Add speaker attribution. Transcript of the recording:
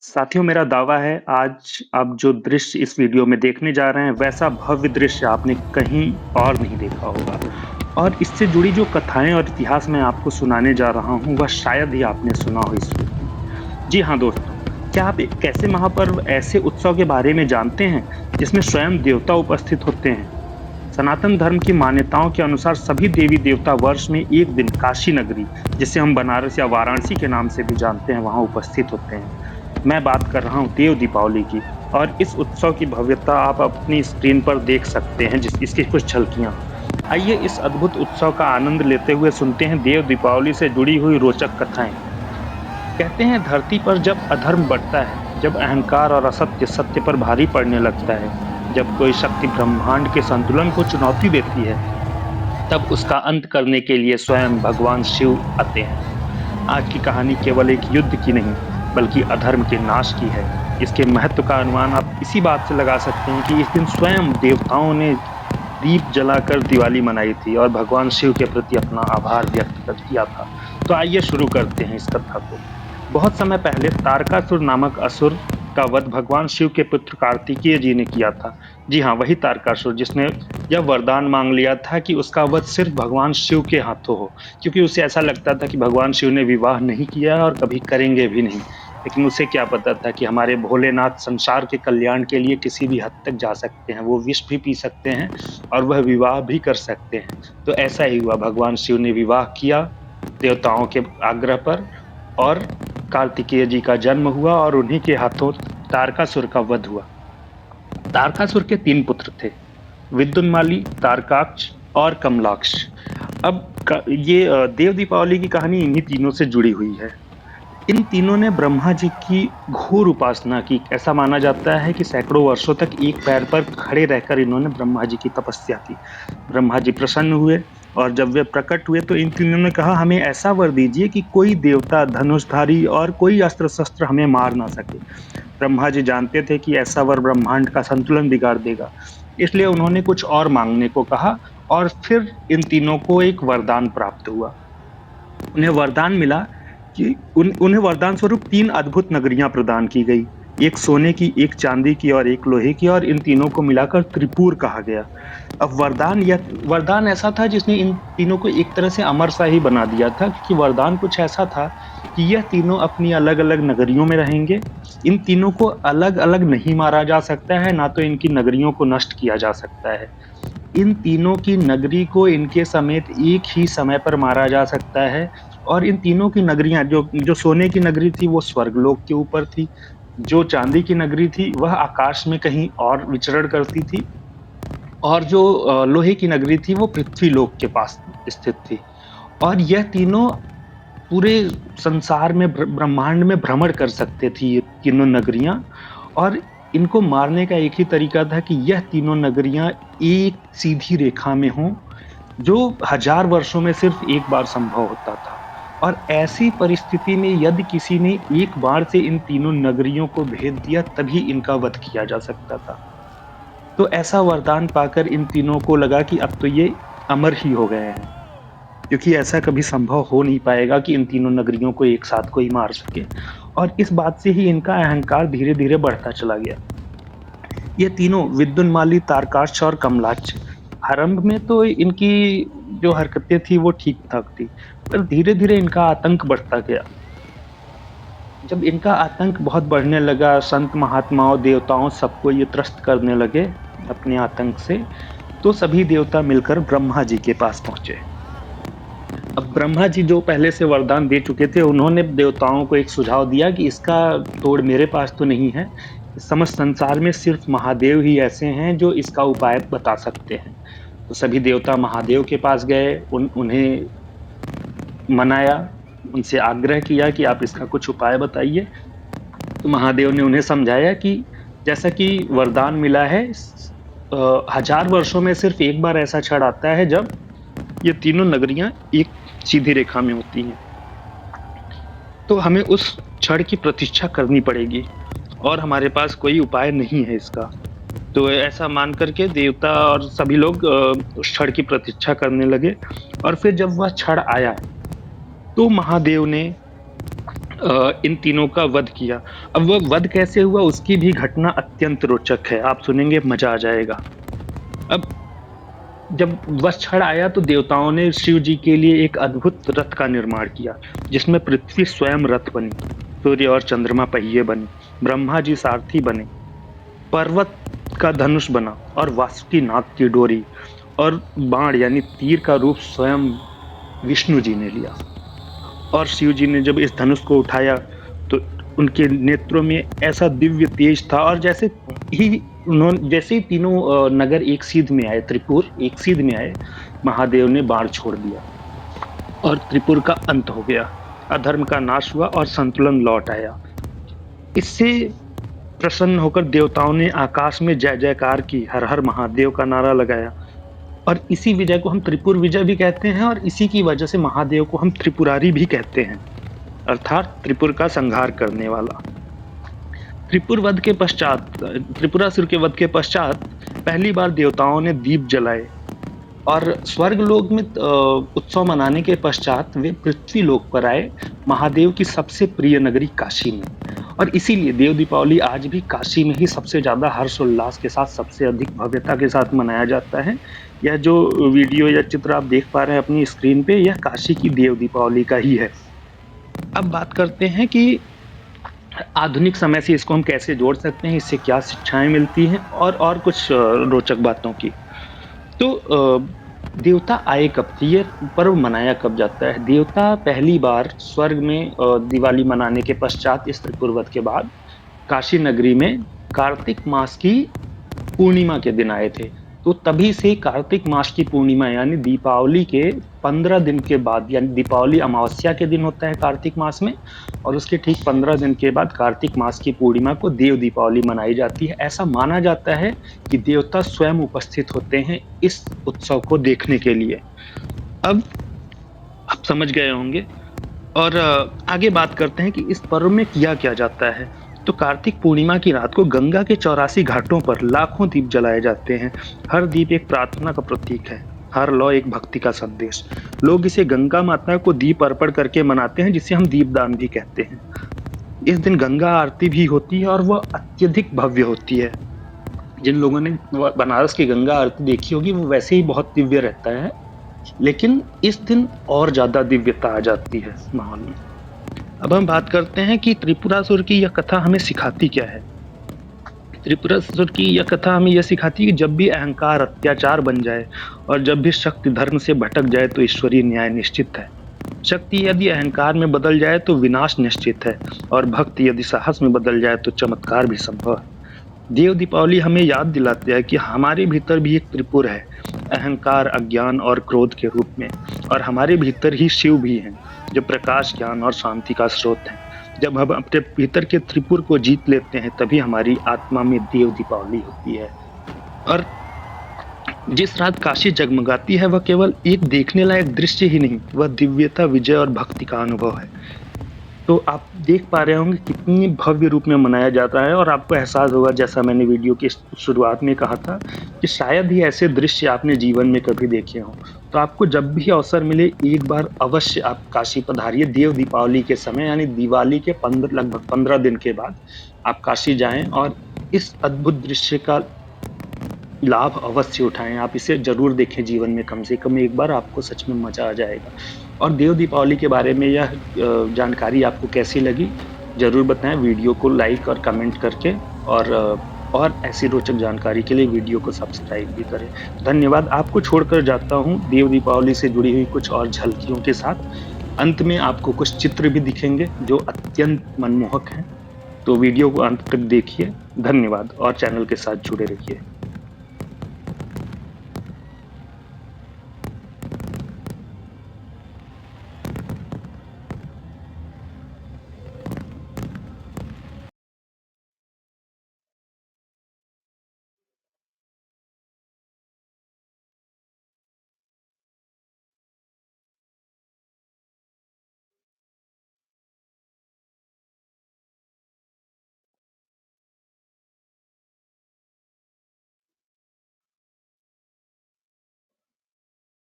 Speaker 1: साथियों, मेरा दावा है आज आप जो दृश्य इस वीडियो में देखने जा रहे हैं, वैसा भव्य दृश्य आपने कहीं और नहीं देखा होगा। और इससे जुड़ी जो कथाएँ और इतिहास मैं आपको सुनाने जा रहा हूँ, वह शायद ही आपने सुना हो इस रूप में। जी हाँ दोस्तों, क्या आप एक ऐसे महापर्व, ऐसे उत्सव के बारे में जानते हैं, जिसमें स्वयं देवता उपस्थित होते हैं? सनातन धर्म की मान्यताओं के अनुसार सभी देवी-देवता वर्ष में 1 दिन काशी नगरी, जिसे हम बनारस या वाराणसी के नाम से भी जानते हैं, वहाँ उपस्थित होते हैं। मैं बात कर रहा हूँ देव दीपावली की और इस उत्सव की भव्यता आप अपनी स्क्रीन पर देख सकते हैं जिस इसकी कुछ झलकियाँ। आइए इस अद्भुत उत्सव का आनंद लेते हुए सुनते हैं देव दीपावली से जुड़ी हुई रोचक कथाएँ। कहते हैं धरती पर जब अधर्म बढ़ता है, जब अहंकार और असत्य सत्य पर भारी पड़ने लगता है, जब कोई शक्ति ब्रह्मांड के संतुलन को चुनौती देती है, तब उसका अंत करने के लिए स्वयं भगवान शिव आते हैं। आज की कहानी केवल एक युद्ध की नहीं, बल्कि अधर्म के नाश की है। इसके महत्व का अनुमान आप इसी बात से लगा सकते हैं कि इस दिन स्वयं देवताओं ने दीप जलाकर दिवाली मनाई थी और भगवान शिव के प्रति अपना आभार व्यक्त कर किया था। तो आइए शुरू करते हैं इस कथा को। बहुत समय पहले तारकासुर नामक असुर का वध भगवान शिव के पुत्र कार्तिकेय जी ने किया था। जी हाँ, वही तारकासुर जिसने यह वरदान मांग लिया था कि उसका वध सिर्फ भगवान शिव के हाथों हो, क्योंकि उसे ऐसा लगता था कि भगवान शिव ने विवाह नहीं किया और कभी करेंगे भी नहीं। लेकिन उसे क्या पता था कि हमारे भोलेनाथ संसार के कल्याण के लिए किसी भी हद तक जा सकते हैं, वो विष भी पी सकते हैं और वह विवाह भी कर सकते हैं। तो ऐसा ही हुआ, भगवान शिव ने विवाह किया देवताओं के आग्रह पर और कार्तिकेय जी का जन्म हुआ और उन्हीं के हाथों तारकासुर का वध हुआ। तारकासुर के 3 पुत्र थे, विद्युन्माली, तारकाक्ष और कमलाक्ष। अब ये देव दीपावली की कहानी इन्हीं तीनों से जुड़ी हुई है। इन तीनों ने ब्रह्मा जी की घोर उपासना की। ऐसा माना जाता है कि सैकड़ों वर्षों तक एक पैर पर खड़े रहकर इन्होंने ब्रह्मा जी की तपस्या की। ब्रह्मा जी प्रसन्न हुए और जब वे प्रकट हुए तो इन तीनों ने कहा, हमें ऐसा वर दीजिए कि कोई देवता धनुषधारी और कोई अस्त्र-शस्त्र हमें मार ना सके। ब्रह्मा जी जानते थे कि ऐसा वर ब्रह्मांड का संतुलन बिगाड़ देगा, इसलिए उन्होंने कुछ और मांगने को कहा और फिर इन तीनों को एक वरदान प्राप्त हुआ। उन्हें वरदान मिला कि उन्हें वरदान स्वरूप 3 अद्भुत नगरियाँ प्रदान की गई। एक सोने की, एक चांदी की और एक लोहे की और इन तीनों को मिलाकर त्रिपुर कहा गया। अब वरदान ऐसा था जिसने इन तीनों को एक तरह से अमर सा ही बना दिया था, क्योंकि वरदान कुछ ऐसा था कि यह तीनों अपनी अलग-अलग नगरियों में रहेंगे। इन तीनों को अलग-अलग नहीं मारा जा सकता है, ना तो इनकी नगरियों को नष्ट किया जा सकता है। इन तीनों की नगरी को इनके समेत एक ही समय पर मारा जा सकता है और इन तीनों की नगरियाँ जो जो सोने की नगरी थी वो स्वर्गलोक के ऊपर थी, जो चाँदी की नगरी थी वह आकाश में कहीं और विचरण करती थी और जो लोहे की नगरी थी वो पृथ्वी लोक के पास स्थित थी। और यह तीनों पूरे संसार में ब्रह्मांड में भ्रमण कर सकते थी ये तीनों नगरियाँ और इनको मारने का एक ही तरीका था कि यह तीनों नगरियाँ एक सीधी रेखा में हों, जो हज़ार वर्षों में सिर्फ़ एक बार संभव होता था। और ऐसी परिस्थिति में यदि किसी ने एक बार से इन तीनों नगरियों को भेद दिया, तभी इनका वध किया जा सकता था। तो ऐसा वरदान पाकर इन तीनों को लगा कि अब तो ये अमर ही हो गए हैं। क्योंकि ऐसा कभी संभव हो नहीं पाएगा कि इन तीनों नगरियों को एक साथ कोई मार सके और इस बात से ही इनका अहंकार धीरे-धीरे बढ़ता चला गया। ये तीनों विद्युन्माली, तारकाक्ष और कमलाक्ष आरंभ में तो इनकी जो हरकतें थी वो ठीक-ठाक थी, पर धीरे-धीरे इनका आतंक बढ़ता गया। जब इनका आतंक बहुत बढ़ने लगा, संत महात्माओं, देवताओं सबको ये त्रस्त करने लगे अपने आतंक से, तो सभी देवता मिलकर ब्रह्मा जी के पास पहुँचे। अब ब्रह्मा जी जो पहले से वरदान दे चुके थे, उन्होंने देवताओं को एक सुझाव दिया कि इसका तोड़ मेरे पास तो नहीं है। समस्त संसार में सिर्फ़ महादेव ही ऐसे हैं जो इसका उपाय बता सकते हैं। तो सभी देवता महादेव के पास गए, उन्हें मनाया, उनसे आग्रह किया कि आप इसका कुछ उपाय बताइए। तो महादेव ने उन्हें समझाया कि जैसा कि वरदान मिला है, हज़ार वर्षों में सिर्फ़ एक बार ऐसा क्षण आता है जब ये तीनों नगरियाँ एक सीधी रेखा में होती हैं। तो हमें उस क्षण की प्रतीक्षा करनी पड़ेगी और हमारे पास कोई उपाय नहीं है इसका। तो ऐसा मान कर के देवता और सभी लोग उस क्षण की प्रतीक्षा करने लगे और फिर जब वह क्षण आया, तो महादेव ने इन तीनों का वध किया। अब वह वध कैसे हुआ उसकी भी घटना अत्यंत रोचक है, आप सुनेंगे मज़ा आ जाएगा। अब जब वषक्षण आया तो देवताओं ने शिव जी के लिए एक अद्भुत रथ का निर्माण किया, जिसमें पृथ्वी स्वयं रथ बनी, सूर्य और चंद्रमा पहिए बने, ब्रह्मा जी सारथी बने, पर्वत का धनुष बना और वासुकी नाग की डोरी और बाण यानी तीर का रूप स्वयं विष्णु जी ने लिया। और शिव जी ने जब इस धनुष को उठाया तो उनके नेत्रों में ऐसा दिव्य तेज था, और जैसे ही तीनों नगर एक सीध में आए, त्रिपुर एक सीध में आए, महादेव ने बाण छोड़ दिया और त्रिपुर का अंत हो गया, अधर्म का नाश हुआ और संतुलन लौट आया। इससे प्रसन्न होकर देवताओं ने आकाश में जय जयकार की, हर हर महादेव का नारा लगाया, और इसी विजय को हम त्रिपुर विजय भी कहते हैं, और इसी की वजह से महादेव को हम त्रिपुरारी भी कहते हैं, अर्थात त्रिपुर का संहार करने वाला। त्रिपुरासुर के वध के पश्चात पहली बार देवताओं ने दीप जलाए, और स्वर्गलोक में उत्सव मनाने के पश्चात वे पृथ्वी लोक पर आए, महादेव की सबसे प्रिय नगरी काशी में। और इसीलिए देव दीपावली आज भी काशी में ही सबसे ज़्यादा हर्षोल्लास के साथ, सबसे अधिक भव्यता के साथ मनाया जाता है। यह जो वीडियो या चित्र आप देख पा रहे हैं अपनी स्क्रीन पे, यह काशी की देव दीपावली का ही है। अब बात करते हैं कि आधुनिक समय से इसको हम कैसे जोड़ सकते हैं, इससे क्या शिक्षाएं मिलती हैं, और कुछ रोचक बातों की। तो देवता आए कब थे, ये पर्व मनाया कब जाता है? देवता पहली बार स्वर्ग में दिवाली मनाने के पश्चात, इस त्रिपुर वध के बाद, काशी नगरी में कार्तिक मास की पूर्णिमा के दिन आए थे। तो तभी से कार्तिक मास की पूर्णिमा यानी दीपावली के 15 दिन के बाद, यानी दीपावली अमावस्या के दिन होता है कार्तिक मास में, और उसके ठीक 15 दिन के बाद कार्तिक मास की पूर्णिमा को देव दीपावली मनाई जाती है। ऐसा माना जाता है कि देवता स्वयं उपस्थित होते हैं इस उत्सव को देखने के लिए। अब आप समझ गए होंगे, और आगे बात करते हैं कि इस पर्व में किया क्या जाता है। तो कार्तिक पूर्णिमा की रात को गंगा के 84 घाटों पर लाखों दीप जलाए जाते हैं। हर दीप एक प्रार्थना का प्रतीक है, हर लौ एक भक्ति का संदेश। लोग इसे गंगा माता को दीप अर्पण करके मनाते हैं, जिसे हम दीपदान भी कहते हैं। इस दिन गंगा आरती भी होती है और वह अत्यधिक भव्य होती है। जिन लोगों ने बनारस की गंगा आरती देखी होगी वो वैसे ही बहुत दिव्य रहता है, लेकिन इस दिन और ज्यादा दिव्यता आ जाती है माहौल में। अब हम बात करते हैं कि त्रिपुरासुर की यह कथा हमें सिखाती क्या है। त्रिपुरासुर की यह कथा हमें यह सिखाती है कि जब भी अहंकार अत्याचार बन जाए और जब भी शक्ति धर्म से भटक जाए तो ईश्वरीय न्याय निश्चित है। शक्ति यदि अहंकार में बदल जाए तो विनाश निश्चित है, और भक्ति यदि साहस में बदल जाए तो चमत्कार भी संभव है। देव दीपावली हमें याद दिलाते हैं कि हमारे भीतर भी एक त्रिपुर है, अहंकार, अज्ञान और क्रोध के रूप में, और हमारे भीतर ही शिव भी हैं, जो प्रकाश, ज्ञान और शांति का स्रोत है। जब हम अपने भीतर के त्रिपुर को जीत लेते हैं तभी हमारी आत्मा में देव दीपावली होती है। और जिस रात काशी जगमगाती है वह केवल एक देखने लायक दृश्य ही नहीं, वह दिव्यता, विजय और भक्ति का अनुभव है। तो आप देख पा रहे होंगे कितनी भव्य रूप में मनाया जाता है, और आपको एहसास होगा, जैसा मैंने वीडियो की शुरुआत में कहा था, कि शायद ही ऐसे दृश्य आपने जीवन में कभी देखे हों। तो आपको जब भी अवसर मिले एक बार अवश्य आप काशी पधारिए। देव दीपावली के समय यानी दिवाली के लगभग 15 दिन के बाद आप काशी जाएं और इस अद्भुत दृश्य का लाभ अवश्य उठाएं। आप इसे जरूर देखें जीवन में कम से कम एक बार, आपको सच में मजा आ जाएगा। और देव दीपावली के बारे में यह जानकारी आपको कैसी लगी जरूर बताएं, वीडियो को लाइक और कमेंट करके, और ऐसी रोचक जानकारी के लिए वीडियो को सब्सक्राइब भी करें। धन्यवाद। आपको छोड़कर जाता हूं देव दीपावली से जुड़ी हुई कुछ और झलकियों के साथ। अंत में आपको कुछ चित्र भी दिखेंगे जो अत्यंत मनमोहक हैं। तो वीडियो को अंत तक देखिए। धन्यवाद, और चैनल के साथ जुड़े रहिए।